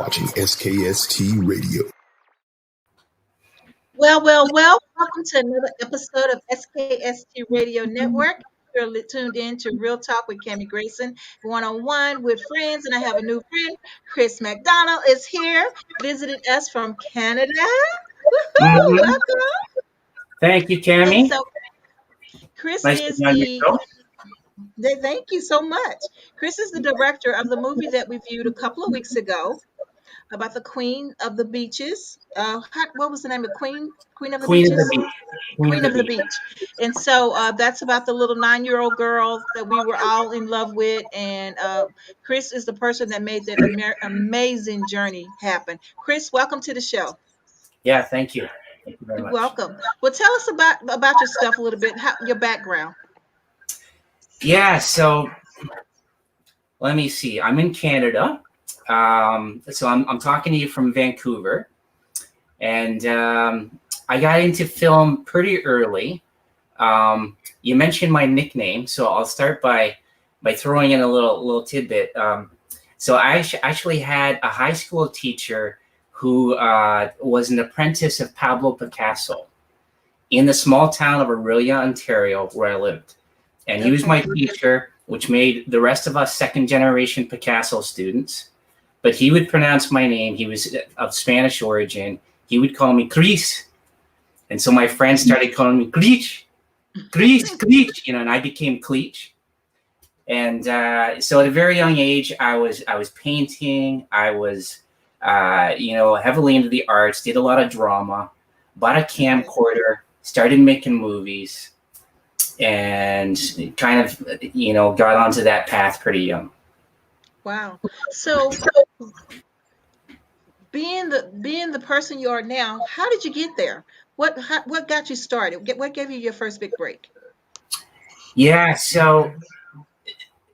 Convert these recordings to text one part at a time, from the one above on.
watching SKST Radio. Well. Welcome to another episode of SKST Radio Network. You're tuned in to Real Talk with Cammie Grayson, one-on-one with friends, and I have a new friend. Chris McDonell is here, visiting us from Canada. Woohoo! Mhm. Welcome. Thank you, And Cammie. so Chris Nice to is be on your show. thank you so much. Chris is the director of the movie that we viewed a couple of weeks ago about the Queen of the Beaches. What was the name of Queen of the Queen of the Beaches? Beach. Queen of Queen the of the Beach. Beach. And so that's about the little 9-year-old girl that we were all in love with. And Chris is the person that made that amazing journey happen. Chris, welcome to the show. Yeah, thank you. Thank you very You're much. welcome. Well, tell us about yourself a little bit, your background. Yeah, so let me see. I'm in Canada. So I'm talking to you from Vancouver. And I got into film pretty early. You mentioned my nickname, so I'll start by throwing in a little tidbit. So I actually had a high school teacher who was an apprentice of Pablo Picasso in the small town of Orillia, Ontario, where I lived. And he was my teacher, which made the rest of us second-generation Picasso students. But he would pronounce my name. He was of Spanish origin. He would call me Cleetche. And so my friends started calling me Cleetche, Cleetche, and I became Cleetche. And so at a very young age, I was painting. I was, heavily into the arts, did a lot of drama, bought a camcorder, started making movies, and kind of, got onto that path pretty young. Wow. So being the person you are now, how did you get there? What got you started? What gave you your first big break? Yeah, so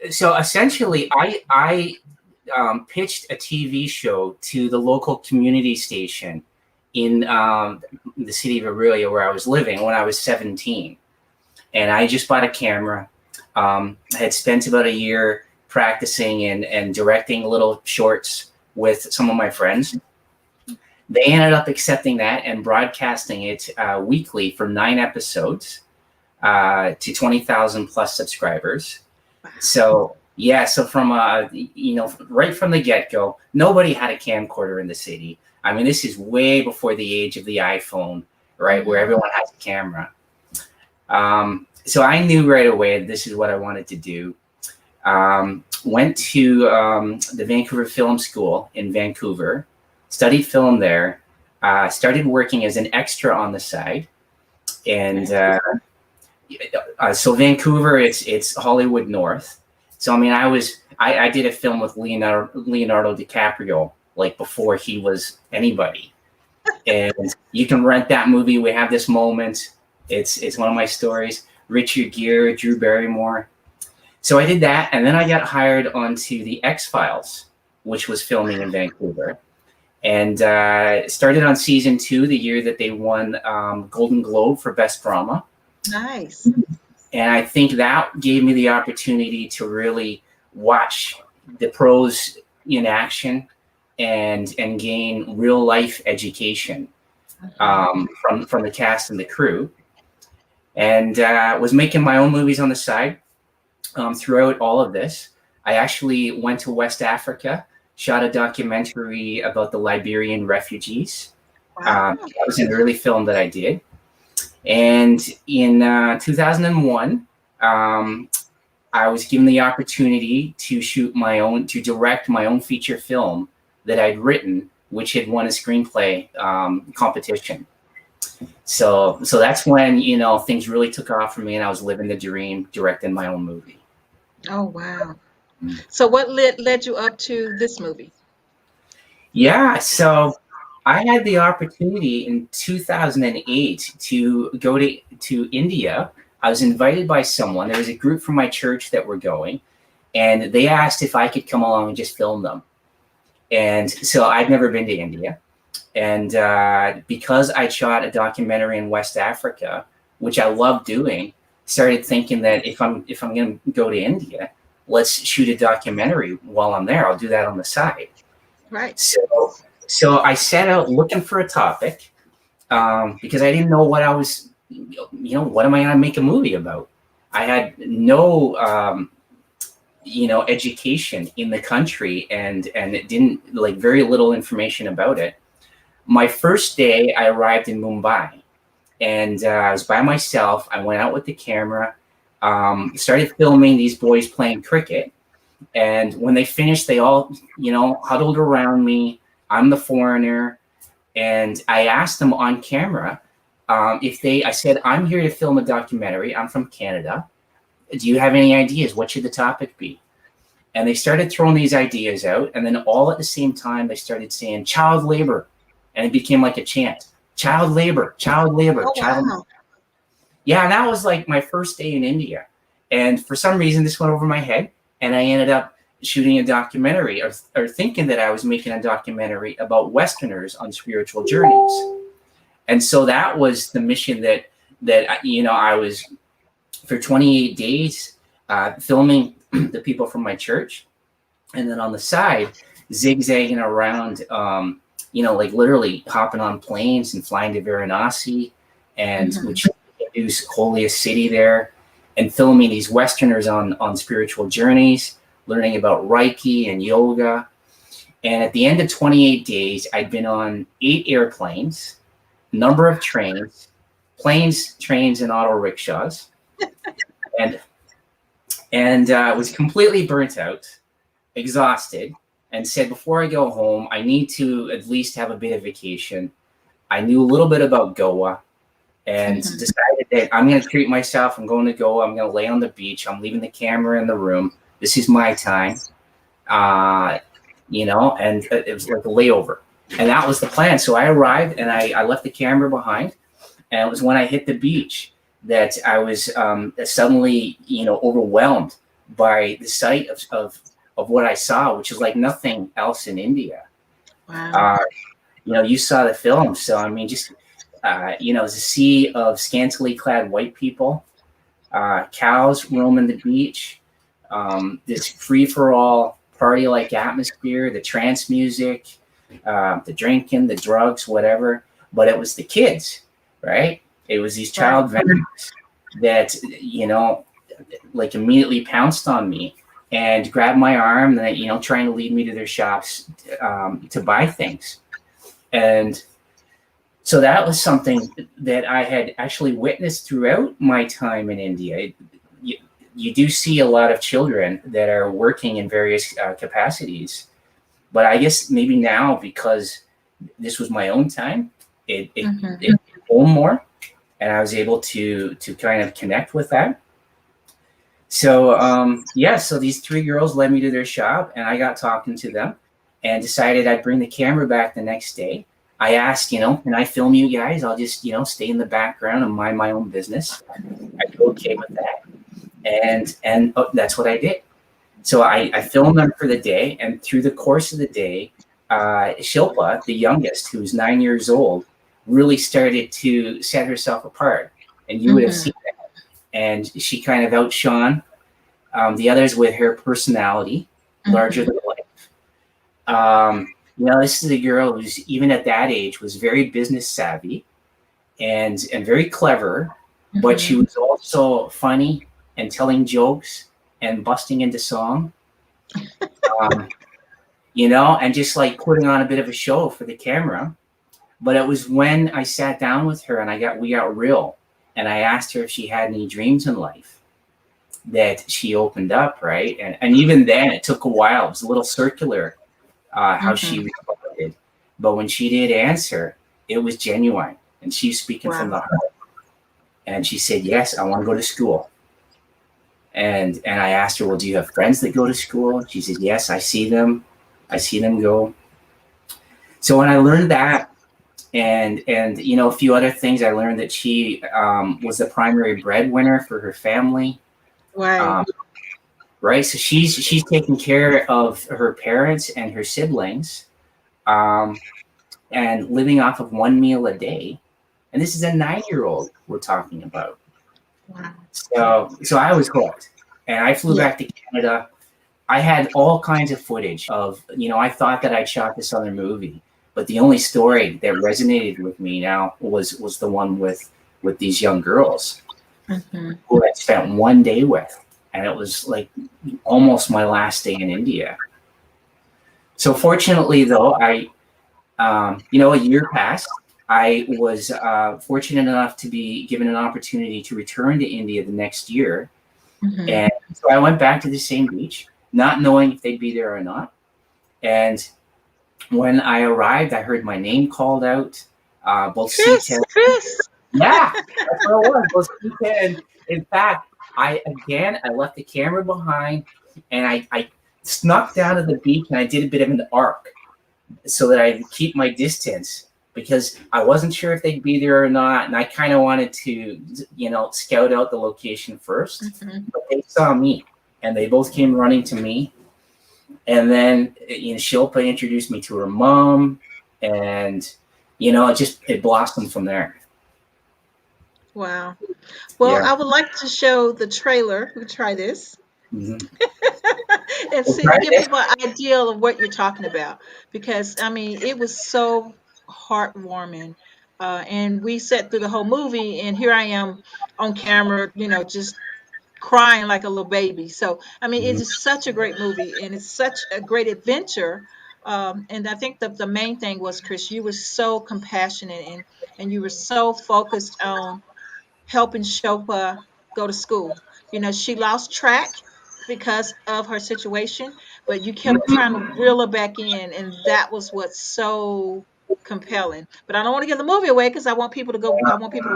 essentially, I pitched a TV show to the local community station in the city of Orillia, where I was living when I was 17, and I just bought a camera. I had spent about a year practicing and directing little shorts with some of my friends. They ended up accepting that and broadcasting it weekly for 9 episodes to 20,000 plus subscribers. So from right from the get-go, nobody had a camcorder in the city. I mean, this is way before the age of the iPhone, right, where everyone has a camera. So I knew right away this is what I wanted to do. Went to the Vancouver Film School in Vancouver, studied film there, started working as an extra on the side. And so Vancouver, it's Hollywood North. So, I mean, I did a film with Leonardo DiCaprio, like before he was anybody. And you can rent that movie. We have this moment. It's one of my stories. Richard Gere, Drew Barrymore. So I did that, and then I got hired onto the X-Files, which was filming in Vancouver, and started on season 2 the year that they won Golden Globe for Best Drama. Nice. And I think that gave me the opportunity to really watch the pros in action and gain real life education from the cast and the crew, and was making my own movies on the side. Throughout all of this, I actually went to West Africa, shot a documentary about the Liberian refugees. Wow. That was an early film that I did. And in 2001, I was given the opportunity to direct my own feature film that I'd written, which had won a screenplay competition. So that's when, things really took off for me, and I was living the dream, directing my own movie. Oh, wow. So what led you up to this movie? Yeah, so I had the opportunity in 2008 to go to India. I was invited by someone. There was a group from my church that were going, and they asked if I could come along and just film them. And so I'd never been to India. And because I shot a documentary in West Africa, which I love doing, started thinking that if I'm going to go to India, let's shoot a documentary while I'm there. I'll do that on the side. Right. So I set out looking for a topic because I didn't know what I was, what am I going to make a movie about? I had no, education in the country, and it didn't, like, very little information about it. My first day, I arrived in Mumbai, and I was by myself. I went out with the camera, started filming these boys playing cricket. And when they finished, they all, huddled around me. I'm the foreigner. And I asked them on camera I said, I'm here to film a documentary. I'm from Canada. Do you have any ideas? What should the topic be? And they started throwing these ideas out. And then all at the same time, they started saying child labor. And it became like a chant. Child labor, child labor, Oh, child wow. labor. Yeah, and that was like my first day in India. And for some reason, this went over my head. And I ended up shooting a documentary, or thinking that I was making a documentary about Westerners on spiritual journeys. And so that was the mission that I was, for 28 days, filming the people from my church. And then on the side, zigzagging around, like literally hopping on planes and flying to Varanasi, and which is holiest city there, and filming these Westerners on spiritual journeys, learning about Reiki and yoga. And at the end of 28 days, I'd been on 8 airplanes, number of trains, planes, trains, and auto rickshaws, and was completely burnt out, exhausted, and said, before I go home, I need to at least have a bit of vacation. I knew a little bit about Goa, and decided that I'm going to treat myself. I'm going to Goa. I'm going to lay on the beach. I'm leaving the camera in the room. This is my time, and it was like a layover. And that was the plan. So I arrived, and I left the camera behind. And it was when I hit the beach that I was suddenly, overwhelmed by the sight of what I saw, which is like nothing else in India. Wow. You saw the film. So, I mean, just, it was a sea of scantily clad white people, cows roaming the beach, this free-for-all party-like atmosphere, the trance music, the drinking, the drugs, whatever. But it was the kids, right? It was these child vendors that, like immediately pounced on me and grabbed my arm, and trying to lead me to their shops to buy things. And so that was something that I had actually witnessed throughout my time in India. You do see a lot of children that are working in various capacities, but I guess maybe now, because this was my own time, it hit home more, and I was able to kind of connect with that. So so these 3 girls led me to their shop, and I got talking to them, and decided I'd bring the camera back the next day. I asked, can I film you guys? I'll just, stay in the background and mind my own business. I'd be okay with that. And that's what I did. So I filmed them for the day, and through the course of the day, Shilpa, the youngest, who's 9 years old, really started to set herself apart. And you would have seen that. And she kind of outshone the others with her personality, larger than life. This is a girl who's, even at that age, was very business savvy and very clever, but she was also funny and telling jokes and busting into song, and just like putting on a bit of a show for the camera. But it was when I sat down with her and we got real, and I asked her if she had any dreams in life, that she opened up, right? And even then, it took a while. It was a little circular how she responded. But when she did answer, it was genuine, and she was speaking from the heart. And she said, yes, I want to go to school. And I asked her, well, do you have friends that go to school? She said, yes, I see them go. So when I learned that, and a few other things, I learned that she was the primary breadwinner for her family. Right. Right. So she's taking care of her parents and her siblings, and living off of 1 meal a day. And this is a 9-year-old we're talking about. Wow. So I was hooked, and I flew back to Canada. I had all kinds of footage of, I thought that I'd shot this other movie, but the only story that resonated with me now was the one with these young girls who I spent one day with, and it was like almost my last day in India. So fortunately, though, a year passed. I was fortunate enough to be given an opportunity to return to India the next year. And so I went back to the same beach, not knowing if they'd be there or not. And when I arrived, I heard my name called out. Both Chris. Yeah, that's what it was. Both Sita and, in fact, I left the camera behind, and I snuck down to the beach, and I did a bit of an arc so that I'd keep my distance, because I wasn't sure if they'd be there or not, and I kind of wanted to, scout out the location first. But they saw me, and they both came running to me, and then Shilpa introduced me to her mom, and it blossomed from there. Wow. Well, Yeah. I would like to show the trailer. We try this. And see, Right. give people an idea of what you're talking about, because I mean, it was so heartwarming. And we sat through the whole movie, and here I am on camera, just crying like a little baby. So, I mean, it is such a great movie, and it's such a great adventure. And I think the main thing was, Chris, you were so compassionate, and you were so focused on helping Shilpa go to school. She lost track because of her situation, but you kept trying to reel her back in, and that was what's so compelling. But I don't want to give the movie away, because I want people to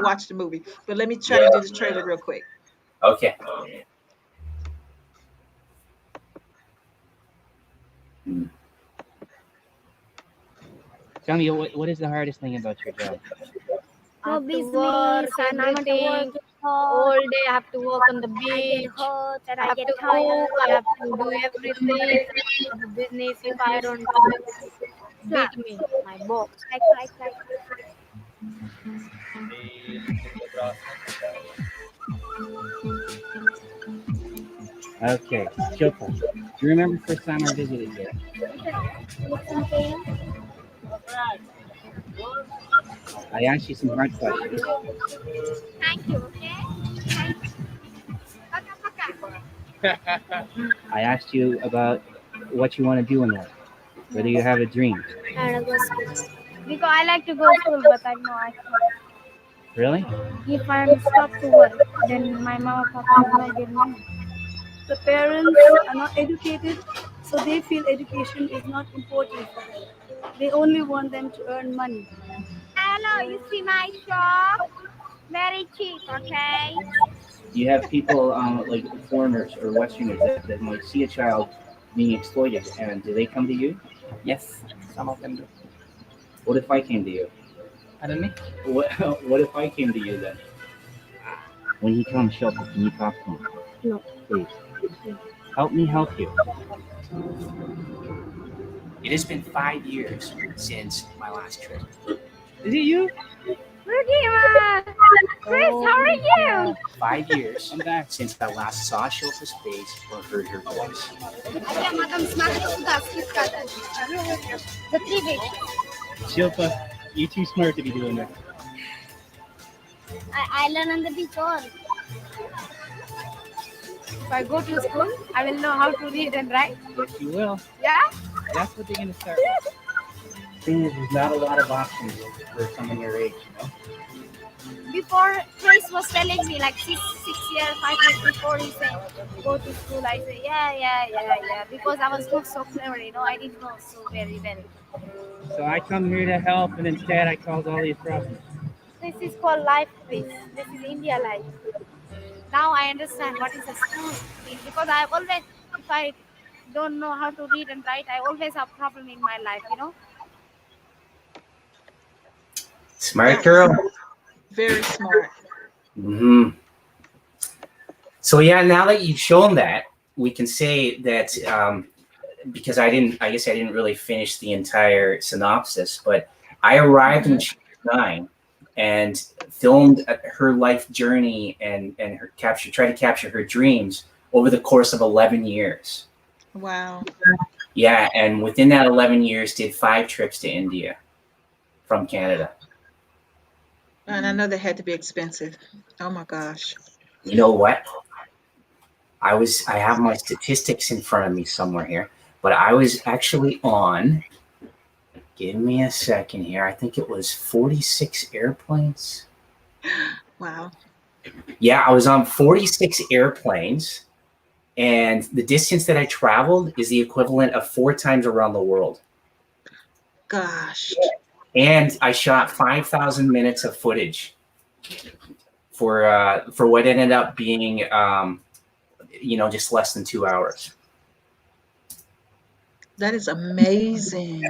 watch the movie. But let me try to do this trailer real quick. Okay. Tell me, what is the hardest thing about your job? I have to work everything. All day I have to work on the beach. I have to cook. I have to do everything. The business, if I don't beat me, my boss. Okay, Shilpa, do you remember the first time I visited here? I asked you some hard questions. Thank you, okay? I asked you about what you want to do in life, whether you have a dream. Because I like to go to school, but I know I can't. Really? If I'm stopped to work, then my mama papa will not get money. The parents are not educated, so they feel education is not important for them. They only want them to earn money. Hello, you see my shop? Very cheap, okay? Do you have people like foreigners or Westerners that might see a child being exploited, and do they come to you? Yes, some of them do. What if I came to you? Pardon me? What if I came to you then? When he comes, Shilpa, can you talk to him? No. Please. Help me help you. It has been 5 years since my last trip. Is it you? Rukima! Chris, how are you? 5 years since I last saw Shilpa's face or heard her voice. The 3 weeks. Shilpa, you're too smart to be doing that. I learn on the beach all. If I go to school, I will know how to read and write. Yes, you will. Yeah? That's what they're going to start with. Thing is, there's not a lot of options for someone your age, Before Chris was telling me like 6 years, 5 years before, he said, go to school. I said, yeah. Because I was not so clever, I didn't know so very well. So I come here to help, and instead I cause all these problems. This is called life, Chris. This is India life. Now I understand what is a school thing, because I always, if I don't know how to read and write, I always have problem in my life, Smart girl. Very smart. So yeah, now that you've shown that, we can say that because I guess I didn't really finish the entire synopsis, but I arrived when she was 9 and filmed her life journey and tried to capture her dreams over the course of 11 years. Wow. Yeah, and within that 11 years, did 5 trips to India from Canada. And I know they had to be expensive. Oh my gosh. You know what? I have my statistics in front of me somewhere here, but I was actually on, give me a second here, I think it was 46 airplanes. Wow. Yeah, I was on 46 airplanes, and the distance that I traveled is the equivalent of 4 times around the world. Gosh. And I shot 5,000 minutes of footage for what ended up being, just less than 2 hours. That is amazing.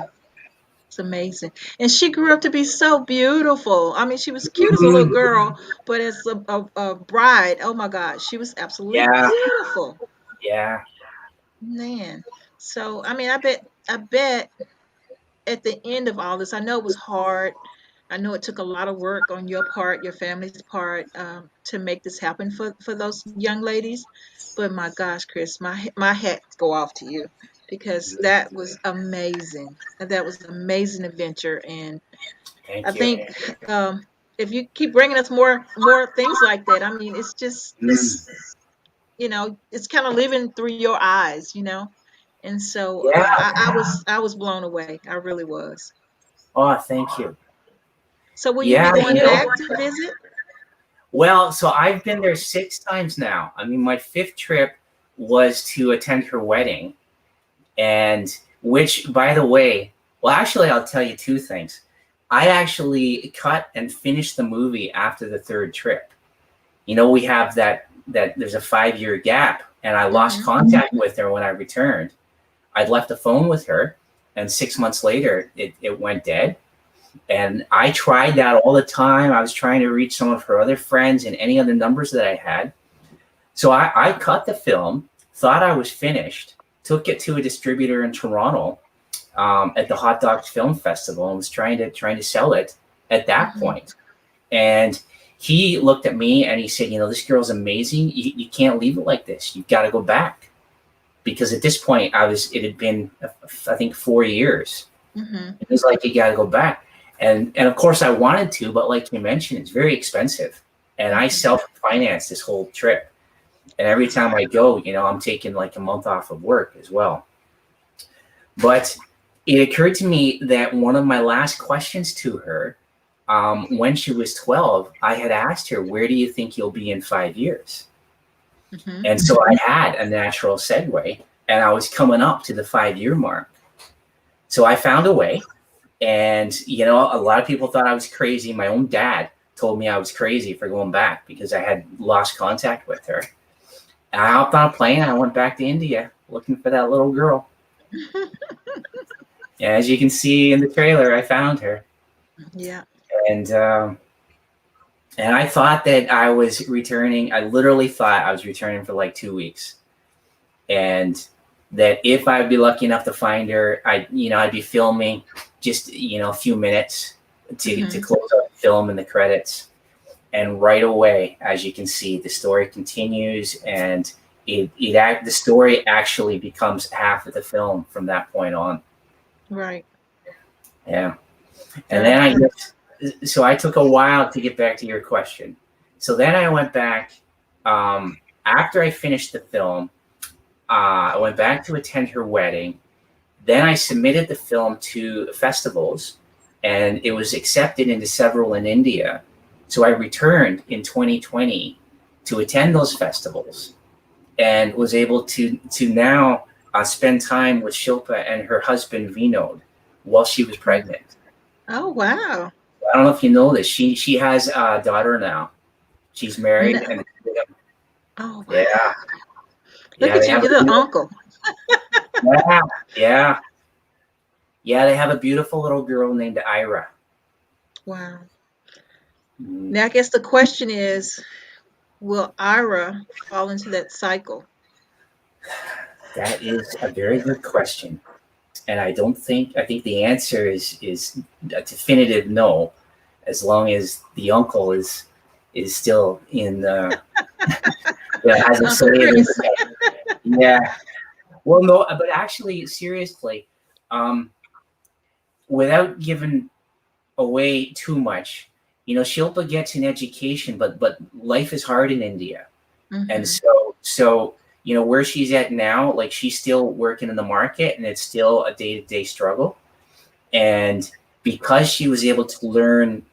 It's amazing. And she grew up to be so beautiful. I mean, she was cute as a little girl, but as a bride, oh my God, she was absolutely Yeah, beautiful. yeah, Man. So, I mean, I bet at the end of all this, I know it was hard. I know it took a lot of work on your part, your family's part, to make this happen for those young ladies. But my gosh, Chris, my hats go off to you because that was amazing. That was an amazing adventure, and I thank you. think if you keep bringing us more things like that, I mean, it's just it's kind of living through your eyes, and so Yeah. I was blown away. I really was. Oh, thank you. So will you be Yeah, going back to visit? well, so I've been there 6 times now. I mean, my 5th trip was to attend her wedding, and which, by the way, well, actually, I'll tell you 2 things. I actually cut and finished the movie after the 3rd trip. We have that there's a 5-year gap, and I lost contact with her when I returned. I'd left a phone with her, and 6 months later, it went dead. And I tried that all the time. I was trying to reach some of her other friends and any other numbers that I had. So I cut the film, thought I was finished, took it to a distributor in Toronto at the Hot Dogs Film Festival, and was trying to sell it at that point. And he looked at me and he said, this girl's amazing. You can't leave it like this. You've got to go back. Because at this point, it had been, I think, 4 years. It was like, you got to go back. And of course I wanted to, but like you mentioned, it's very expensive. And I self-financed this whole trip. And every time I go, I'm taking like a month off of work as well. But it occurred to me that one of my last questions to her, when she was 12, I had asked her, where do you think you'll be in 5 years? And so I had a natural segue, and I was coming up to the 5-year mark. So I found a way. And, a lot of people thought I was crazy. My own dad told me I was crazy for going back because I had lost contact with her. And I hopped on a plane and I went back to India looking for that little girl. As you can see in the trailer, I found her. Yeah. And I thought that I was returning. I literally thought I was returning for like 2 weeks. And that if I'd be lucky enough to find her, I'd be filming just, a few minutes to close out the film and the credits. And right away, as you can see, the story continues, and the story actually becomes half of the film from that point on. Right. Yeah. And then so I took a while to get back to your question. So then I went back, after I finished the film, I went back to attend her wedding. Then I submitted the film to festivals, and it was accepted into several in India. So I returned in 2020 to attend those festivals, and was able to now spend time with Shilpa and her husband Vinod while she was pregnant. Oh wow! I don't know if you know this. She has a daughter now. She's married. No. And Oh wow! Yeah. Look at you, you're the uncle. Yeah. They have a beautiful little girl named Ira. Wow. Now I guess the question is, will Ira fall into that cycle? That is a very good question. And I think the answer is a definitive no, as long as the uncle is still in the has a slave. Yeah. Well, no, but actually, seriously, um, without giving away too much, Shilpa gets an education, but life is hard in India, and Hmm. so where she's at now, like she's still working in the market, and it's still a day-to-day struggle. And because she was able to learn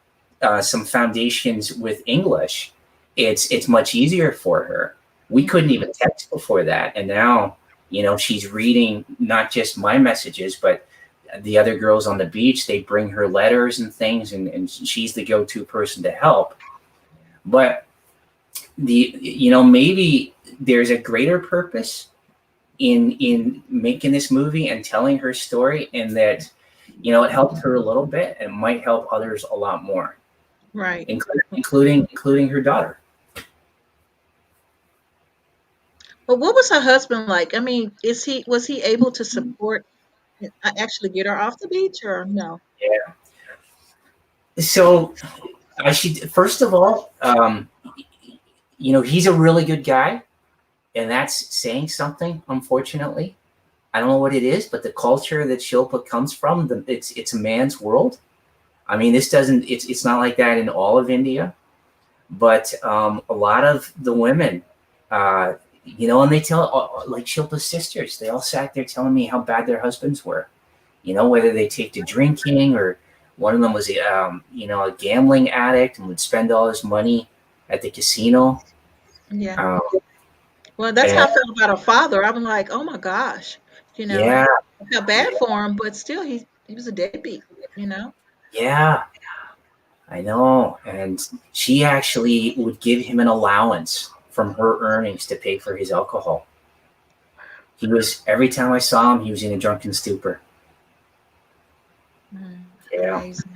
some foundations with English, it's much easier for her. We couldn't even text before that, and now she's reading not just my messages, but the other girls on the beach. They bring her letters and things, and she's the go-to person to help. But maybe there's a greater purpose in making this movie and telling her story, and that it helped her a little bit and might help others a lot more, Right. including her daughter. But what was her husband like? I mean, was he able to support actually get her off the beach or no? Yeah. So I should first of all, he's a really good guy, and that's saying something. Unfortunately, I don't know what it is, but the culture that Shilpa comes from, it's a man's world. I mean, it's not like that in all of India, but a lot of the women, and they tell, like Shilpa's sisters, they all sat there telling me how bad their husbands were, whether they take to drinking, or one of them was, a gambling addict and would spend all his money at the casino. Yeah. Um, Well, that's how and I felt about her father. I'm like, oh my gosh, you know, yeah, I felt bad for him, but still, he was a deadbeat, you know. yeah, I know. And she actually would give him an allowance from her earnings to pay for his alcohol. Every time I saw him, he was in a drunken stupor. Yeah. Amazing.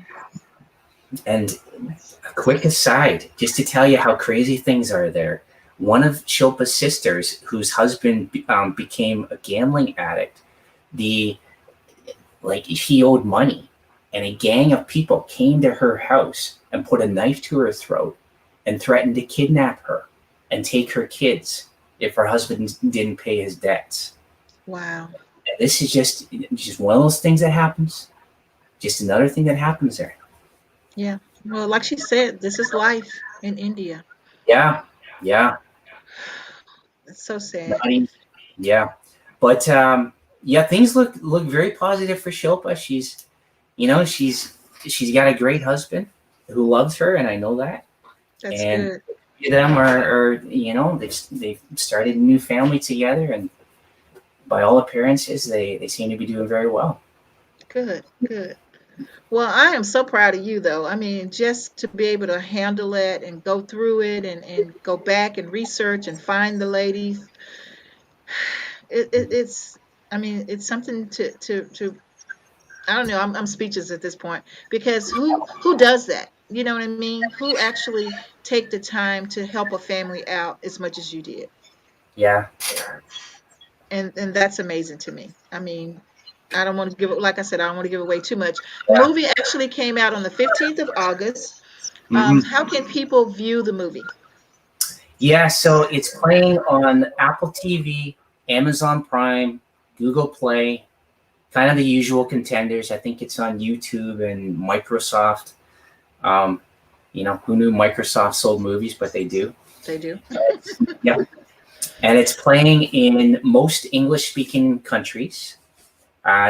And a quick aside, just to tell you how crazy things are there. One of Shilpa's sisters, whose husband became a gambling addict, he owed money, and a gang of people came to her house and put a knife to her throat and threatened to kidnap her and take her kids if her husband didn't pay his debts. Wow. And this is just one of those things that happens. Just another thing that happens there. Yeah. Well, like she said, this is life in India. Yeah, yeah. It's so sad. Not easy. Yeah, but yeah, things look very positive for Shilpa. She's got a great husband who loves her, and I know that. That's And good. them are they've started a new family together, and by all appearances, they seem to be doing very well. Good. Good. Well, I am so proud of you, though. I mean, just to be able to handle it and go through it and go back and research and find the ladies, it's, I mean, it's something to I don't know. I'm speechless at this point because who does that? You know what I mean? Who actually take the time to help a family out as much as you did? Yeah, And that's amazing to me. I mean, I don't want to give it, like I said, I don't want to give away too much. The yeah. movie actually came out on the 15th of August. Mhm. How can people view the movie? Yeah, so it's playing on Apple TV, Amazon Prime, Google Play, kind of the usual contenders. I think it's on YouTube and Microsoft. Um, who knew Microsoft sold movies, but they do. They do. Yeah. And it's playing in most English-speaking countries.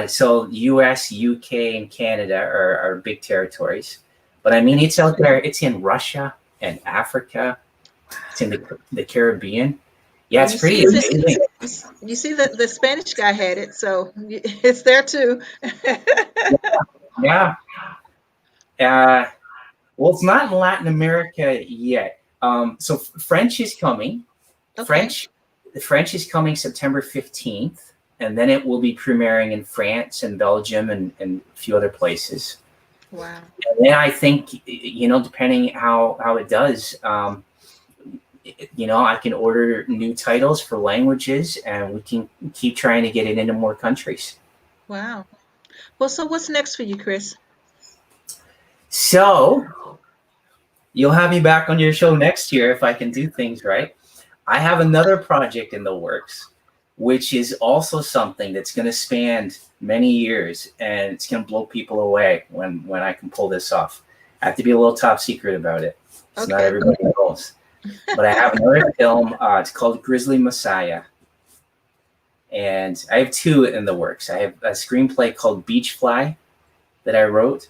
So US, UK, and Canada are big territories. But I mean, it's out there. It's in Russia and Africa. It's in the Caribbean. Yeah, Well, it's pretty amazing. you see that the Spanish guy had it, so it's there too. Yeah. Well, it's not in Latin America yet. So French is coming. Okay. The French is coming September 15th, and then it will be premiering in France and Belgium and a few other places. Wow. And then I think, depending how it does, I can order new titles for languages, and we can keep trying to get it into more countries. Wow. Well, so what's next for you, Chris? So you'll have me back on your show next year if I can do things right. I have another project in the works. which is also something that's going to span many years, and it's going to blow people away when I can pull this off. I have to be a little top secret about it. It's not Okay. everybody knows. But I have another film. It's called Grizzly Messiah. And I have two in the works. I have a screenplay called Beach Fly that I wrote.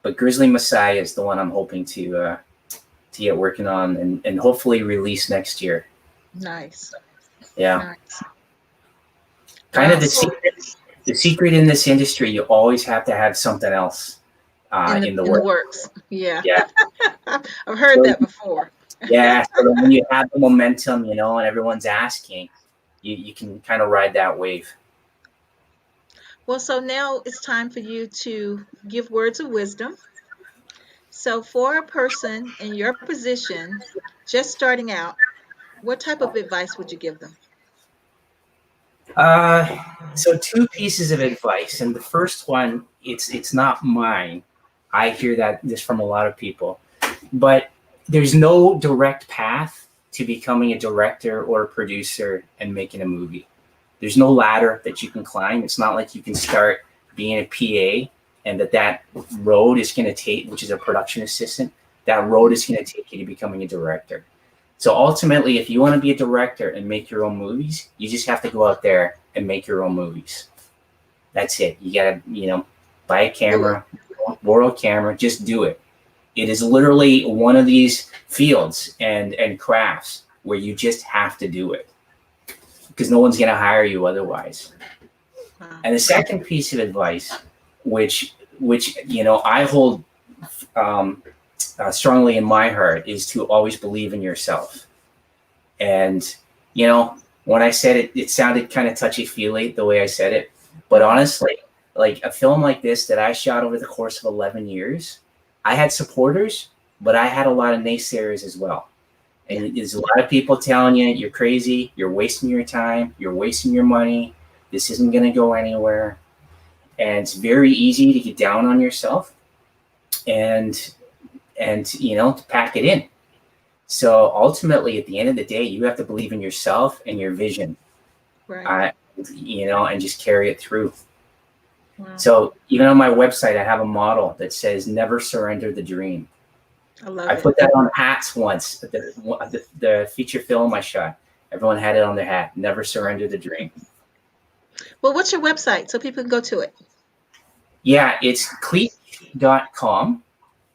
But Grizzly Messiah is the one I'm hoping to get working on and hopefully release next year. Nice. Yeah. Nice. Kind of Wow. the secret in this industry, you always have to have something else in the works. works. Yeah. Yeah. I've heard that before. Yeah. So that when you have the momentum, and everyone's asking, you can kind of ride that wave. Well, so now it's time for you to give words of wisdom. So for a person in your position, just starting out, what type of advice would you give them? So two pieces of advice, and the first one, it's not mine. I hear this from a lot of people, but there's no direct path to becoming a director or a producer and making a movie. There's no ladder that you can climb. It's not like you can start being a PA and that road is going to take, which is a production assistant, that road is going to take you to becoming a director. So ultimately, if you want to be a director and make your own movies, you just have to go out there and make your own movies. That's it. You got to, buy a camera, borrow a camera, just do it. It is literally one of these fields and crafts where you just have to do it because no one's going to hire you otherwise. Wow. And the second piece of advice, which I hold strongly in my heart, is to always believe in yourself. And when I said it, it sounded kind of touchy-feely the way I said it, but honestly, like a film like this that I shot over the course of 11 years, I had supporters, but I had a lot of naysayers as well. And there's a lot of people telling you you're crazy, you're wasting your time, you're wasting your money, this isn't going to go anywhere. And it's very easy to get down on yourself and to pack it in. So ultimately, at the end of the day, you have to believe in yourself and your vision, Right. and just carry it through. Wow. So even on my website, I have a model that says "Never surrender the dream." I love I it. put that on hats once. The feature film I shot, everyone had it on their hat. Never surrender the dream. Well, what's your website so people can go to it? Yeah, it's Cleetche.com.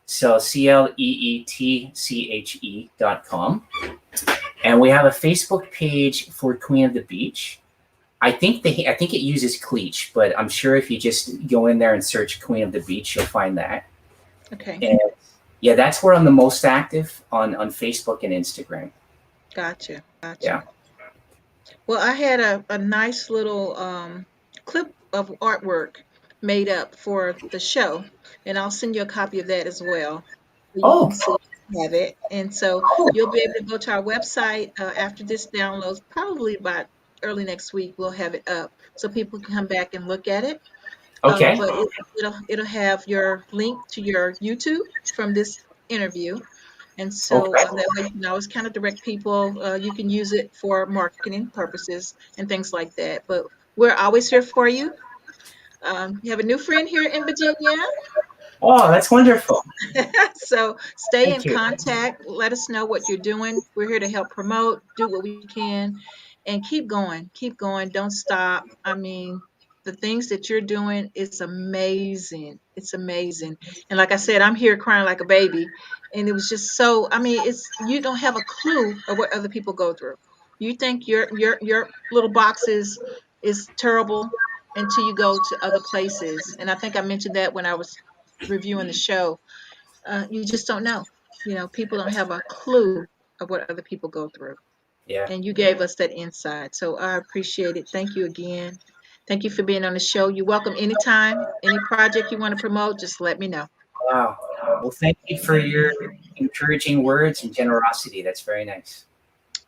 So CLEETCHE.com. And we have a Facebook page for Queen of the Beach. I think it uses Cleetche, but I'm sure if you just go in there and search Queen of the Beach, you'll find that. Okay. And yeah, that's where I'm the most active on Facebook and Instagram. Gotcha. Yeah. Well, I had a nice little clip of artwork made up for the show, and I'll send you a copy of that as well. So you can see have it. And so you'll be able to go to our website after this downloads, probably about early next week. We'll have it up so people can come back and look at it. Okay. But it'll have your link to your YouTube from this interview. And so Okay. that way you can always kind of direct people. You can use it for marketing purposes and things like that. But we're always here for you. You have a new friend here in Virginia. Oh, that's wonderful. So stay Thank in you. contact. Let us know what you're doing. We're here to help promote, do what we can, and keep going. Keep going. Don't stop. I mean, the things that you're doing is amazing. It's amazing. And like I said, I'm here crying like a baby. And it was just so, I mean, you don't have a clue of what other people go through. You think your little box is terrible until you go to other places. And I think I mentioned that when I was reviewing the show. You just don't know. People don't have a clue of what other people go through. Yeah. And you gave us that insight. So I appreciate it. Thank you again. Thank you for being on the show. You're welcome anytime. Any project you want to promote, just let me know. Wow. Well, thank you for your encouraging words and generosity. That's very nice.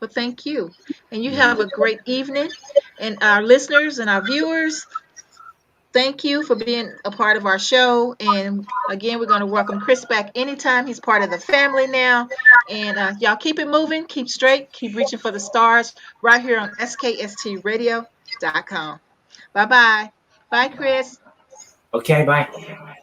Well, thank you. And you have a great evening. And our listeners and our viewers, thank you for being a part of our show. And again, we're going to welcome Chris back anytime. He's part of the family now. And y'all keep it moving, keep straight, keep reaching for the stars right here on SKST Radio. Bye bye. Bye, Chris. Okay, bye.